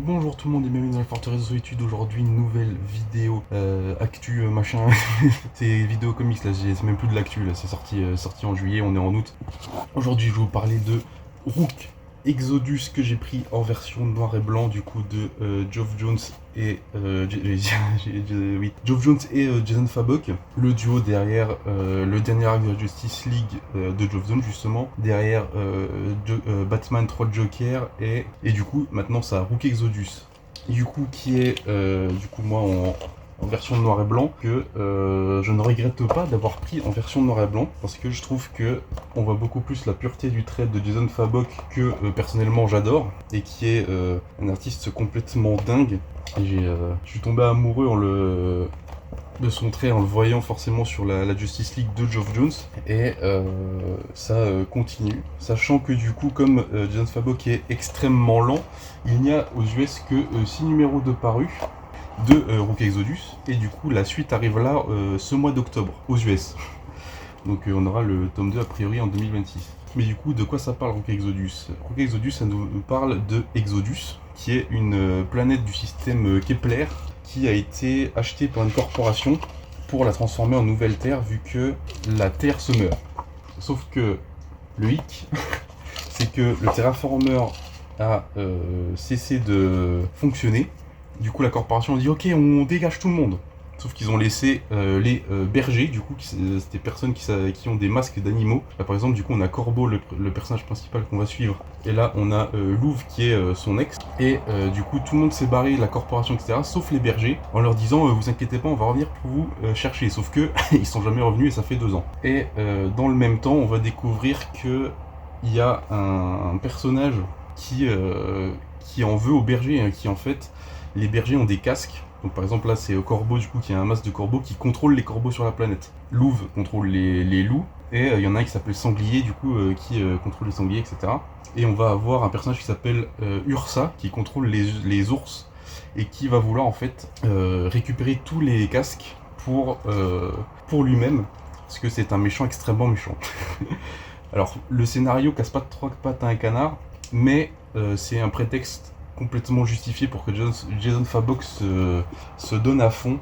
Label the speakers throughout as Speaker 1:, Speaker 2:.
Speaker 1: Bonjour tout le monde et bienvenue dans la forteresse de solitude. Aujourd'hui une nouvelle vidéo actu machin. C'est vidéo comics là, c'est même plus de l'actu là, c'est sorti en juillet, on est en août. Aujourd'hui je vais vous parler de Rook Exodus que j'ai pris en version noir et blanc du coup de Geoff Jones et oui, Geoff Jones et Jason Fabok, le duo derrière le dernier arc de la Justice League de Geoff Jones justement, derrière Batman 3 Joker et du coup maintenant ça Rook Exodus. Du coup qui est du coup moi en version noir et blanc que je ne regrette pas d'avoir pris en version noir et blanc parce que je trouve que on voit beaucoup plus la pureté du trait de Jason Fabok que personnellement j'adore et qui est un artiste complètement dingue. Et je suis tombé amoureux de son trait en le voyant forcément sur la Justice League de Geoff Jones et ça continue, sachant que du coup comme Jason Fabok est extrêmement lent, il n'y a aux US que 6 numéros de parus de Rook Exodus et du coup la suite arrive là ce mois d'octobre aux US. Donc on aura le tome 2 a priori en 2026. Mais du coup, de quoi ça parle Rook Exodus? Rook Exodus, ça nous parle de Exodus, qui est une planète du système Kepler, qui a été achetée par une corporation pour la transformer en nouvelle Terre, vu que la Terre se meurt. Sauf que le hic, c'est que le terraformer a cessé de fonctionner. Du coup, la corporation a dit ok, on dégage tout le monde. Sauf qu'ils ont laissé les bergers, du coup, c'est des personnes qui ont des masques d'animaux. Là, par exemple, du coup, on a Corbeau, le personnage principal qu'on va suivre. Et là, on a Louve, qui est son ex. Et du coup, tout le monde s'est barré, la corporation, etc., sauf les bergers, en leur disant vous inquiétez pas, on va revenir pour vous chercher. Sauf que ils sont jamais revenus et ça fait 2 ans. Et dans le même temps, on va découvrir que il y a un personnage qui en veut aux bergers, hein, qui en fait, les bergers ont des casques. Donc par exemple là c'est Corbeau du coup qui a un masque de corbeau qui contrôle les corbeaux sur la planète. Louve contrôle les loups et il y en a un qui s'appelle Sanglier du coup qui contrôle les sangliers, etc. Et on va avoir un personnage qui s'appelle Ursa qui contrôle les ours et qui va vouloir en fait récupérer tous les casques pour lui-même parce que c'est un méchant extrêmement méchant. Alors le scénario casse pas de 3 pattes à un canard, mais c'est un prétexte complètement justifié pour que Jason Fabok se donne à fond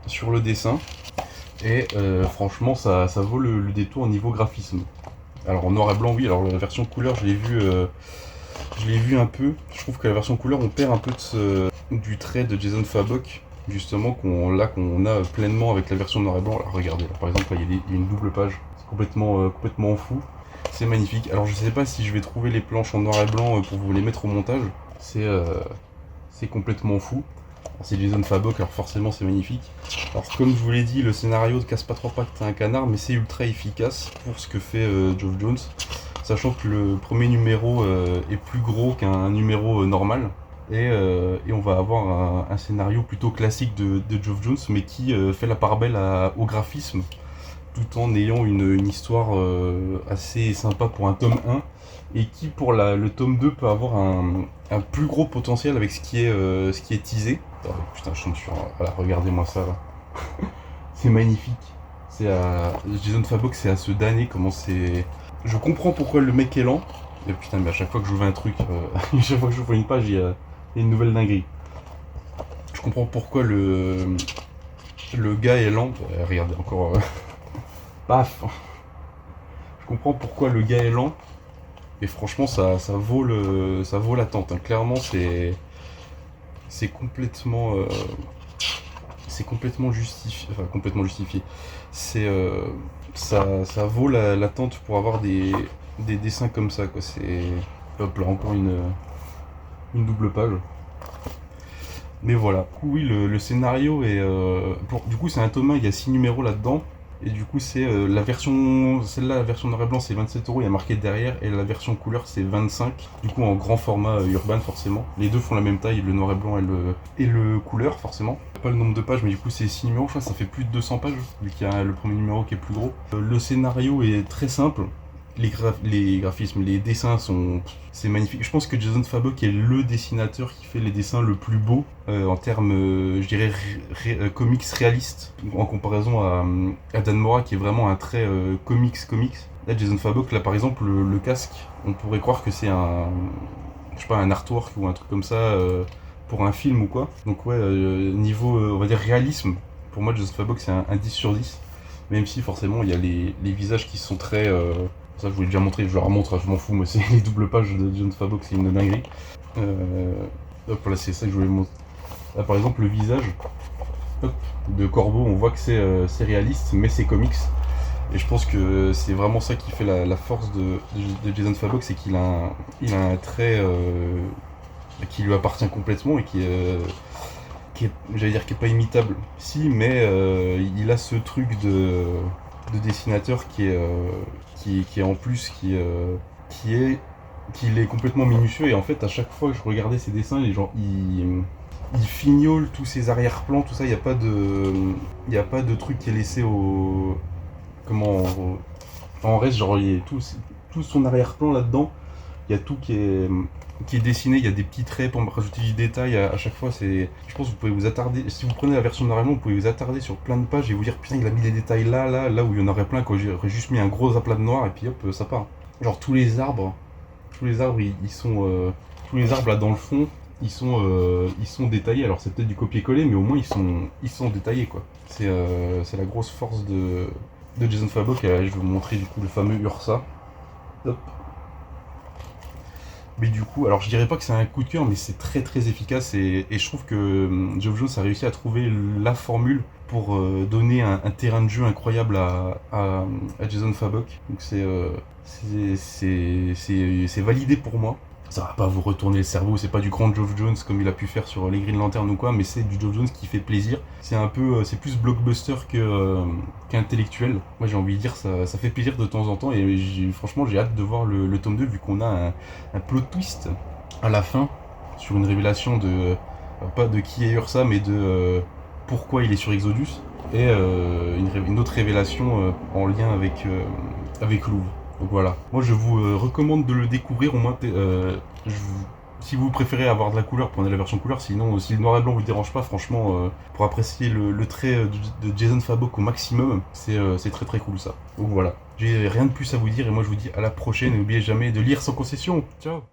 Speaker 1: sur le dessin. Et franchement, ça vaut le détour au niveau graphisme. Alors en noir et blanc, oui. Alors la version couleur, je l'ai vu un peu. Je trouve que la version couleur, on perd un peu du trait de Jason Fabok, justement, qu'on a pleinement avec la version noir et blanc. Alors, regardez, là, par exemple, là, il y a une double page. C'est complètement fou. C'est magnifique. Alors je sais pas si je vais trouver les planches en noir et blanc pour vous les mettre au montage. C'est complètement fou. C'est Jason Fabok, alors forcément c'est magnifique. Alors comme je vous l'ai dit, le scénario ne casse pas 3 pattes à un canard, mais c'est ultra efficace pour ce que fait Geoff Jones. Sachant que le premier numéro est plus gros qu'un numéro normal. Et on va avoir un scénario plutôt classique de Geoff Jones, mais qui fait la part belle au graphisme, tout en ayant une histoire assez sympa pour un tome 1 et qui pour le tome 2 peut avoir un plus gros potentiel avec ce qui est teasé. Oh, putain, je tombe sur... Voilà, regardez-moi ça là. C'est magnifique. Jason Fabok, c'est à se damner comment c'est... Je comprends pourquoi le mec est lent. Mais putain, mais à chaque fois que j'ouvre un truc, à chaque fois que j'ouvre une page, il y a une nouvelle dinguerie. Je comprends pourquoi le gars est lent. Regardez, encore... Paf. Je comprends pourquoi le gars est lent. Et franchement, ça vaut l'attente. Hein. Clairement, c'est complètement justifié. Enfin, complètement justifié. Ça vaut l'attente pour avoir des dessins comme ça. Quoi. C'est hop là, encore une double page. Mais voilà. Oui, le scénario est du coup, c'est un tome 1, il y a 6 numéros là-dedans. Et du coup, c'est celle-là, la version noir et blanc, c'est 27€, il y a marqué derrière, et la version couleur, c'est 25. Du coup, en grand format urbain, forcément. Les deux font la même taille, le noir et blanc et le couleur, forcément. Pas le nombre de pages, mais du coup, c'est 6 numéros, je crois, ça fait plus de 200 pages, vu qu'il y a le premier numéro qui est plus gros. Le scénario est très simple. Les graphismes, les dessins c'est magnifique. Je pense que Jason Fabok est le dessinateur qui fait les dessins le plus beau en termes, je dirais, comics réalistes, en comparaison à Dan Mora qui est vraiment un trait comics. Là, Jason Fabok, là par exemple, le casque, on pourrait croire que c'est un artwork ou un truc comme ça pour un film ou quoi. Donc ouais, niveau, on va dire réalisme, pour moi Jason Fabok c'est un 10 sur 10. Même si forcément il y a les visages qui sont très... ça je vous l'ai déjà montré, je leur montre, je m'en fous, moi c'est les doubles pages de Jason Fabok, c'est une dinguerie. Hop là, c'est ça que je voulais montrer. Là par exemple le visage de Corbeau, on voit que c'est réaliste, mais c'est comics. Et je pense que c'est vraiment ça qui fait la force de Jason Fabok, c'est qu'il a un trait qui lui appartient complètement et qui est, j'allais dire, qui est pas imitable. Si, mais il a ce truc de dessinateur qui est en plus, qu'il est complètement minutieux. Et en fait, à chaque fois que je regardais ses dessins, les gens, il fignole tous ses arrière-plans, tout ça. Il y a pas de truc qui est laissé au en reste, genre il y a tout son arrière-plan là-dedans. Il y a tout qui est dessiné, il y a des petits traits pour me rajouter du détail à chaque fois. Je pense que vous pouvez vous attarder, si vous prenez la version noir et blanc, vous pouvez vous attarder sur plein de pages et vous dire putain il a mis des détails là où il y en aurait plein quand j'aurais juste mis un gros aplat de noir et puis hop ça part. Genre tous les arbres ils sont tous les arbres là dans le fond ils sont détaillés. Alors c'est peut-être du copier-coller mais au moins ils sont détaillés quoi. C'est la grosse force de Jason Fabok. Je vais vous montrer du coup le fameux Ursa. Hop. Mais du coup, alors je dirais pas que c'est un coup de cœur, mais c'est très très efficace et je trouve que Geoff Johns a réussi à trouver la formule pour donner un terrain de jeu incroyable à Jason Fabok. Donc c'est validé pour moi. Ça va pas vous retourner le cerveau, c'est pas du grand Geoff Johns comme il a pu faire sur les Green Lantern ou quoi, mais c'est du Geoff Johns qui fait plaisir. C'est un peu, c'est plus blockbuster qu'intellectuel. Moi j'ai envie de dire, ça fait plaisir de temps en temps et franchement j'ai hâte de voir le tome 2 vu qu'on a un plot twist à la fin sur une révélation pas de qui est Ursa mais de pourquoi il est sur Exodus et une autre révélation en lien avec Louvre. Donc voilà, moi je vous recommande de le découvrir au moins. Si vous préférez avoir de la couleur, prenez la version couleur. Sinon, si le noir et blanc vous dérange pas, franchement, pour apprécier le trait de Jason Fabok au maximum, c'est très très cool ça. Donc voilà, j'ai rien de plus à vous dire et moi je vous dis à la prochaine. N'oubliez jamais de lire sans concession. Ciao.